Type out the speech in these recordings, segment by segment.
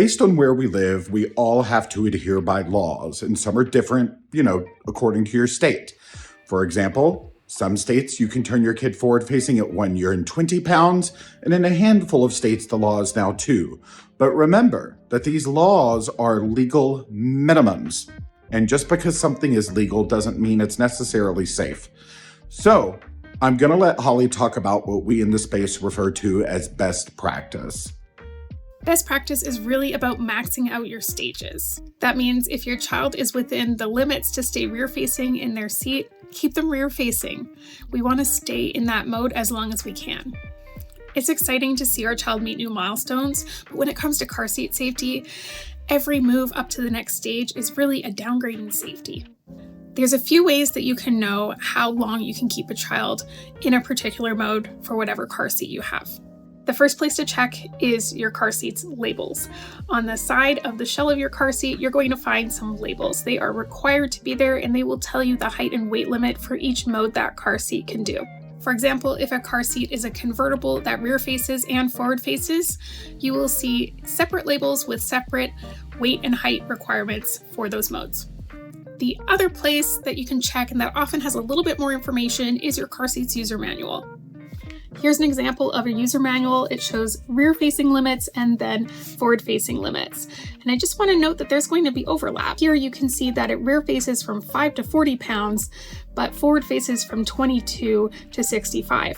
based on where we live, we all have to adhere by laws, and some are different, according to your state. For example, some states you can turn your kid forward facing at 1 year and 20 pounds, and in a handful of states the law is now 2. But remember that these laws are legal minimums, and just because something is legal doesn't mean it's necessarily safe. So, I'm going to let Holly talk about what we in the space refer to as best practice. Best practice is really about maxing out your stages. That means if your child is within the limits to stay rear-facing in their seat, keep them rear-facing. We want to stay in that mode as long as we can. It's exciting to see our child meet new milestones, but when it comes to car seat safety, every move up to the next stage is really a downgrade in safety. There's a few ways that you can know how long you can keep a child in a particular mode for whatever car seat you have. The first place to check is your car seat's labels. On the side of the shell of your car seat, you're going to find some labels. They are required to be there, and they will tell you the height and weight limit for each mode that car seat can do. For example, if a car seat is a convertible that rear faces and forward faces, you will see separate labels with separate weight and height requirements for those modes. The other place that you can check, and that often has a little bit more information, is your car seat's user manual. Here's an example of a user manual. It shows rear-facing limits and then forward-facing limits. And I just want to note that there's going to be overlap. Here you can see that it rear faces from 5 to 40 pounds, but forward faces from 22 to 65.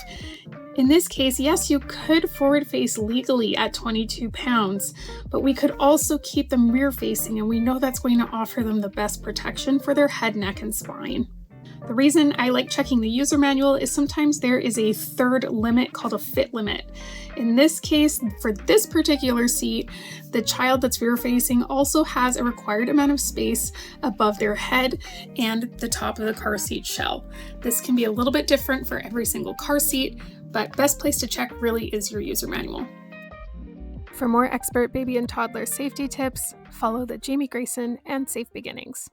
In this case, yes, you could forward face legally at 22 pounds, but we could also keep them rear facing, and we know that's going to offer them the best protection for their head, neck, and spine. The reason I like checking the user manual is sometimes there is a third limit called a fit limit. In this case, for this particular seat, the child that's rear facing also has a required amount of space above their head and the top of the car seat shell. This can be a little bit different for every single car seat, but best place to check really is your user manual. For more expert baby and toddler safety tips, follow the Jamie Grayson and Safe Beginnings.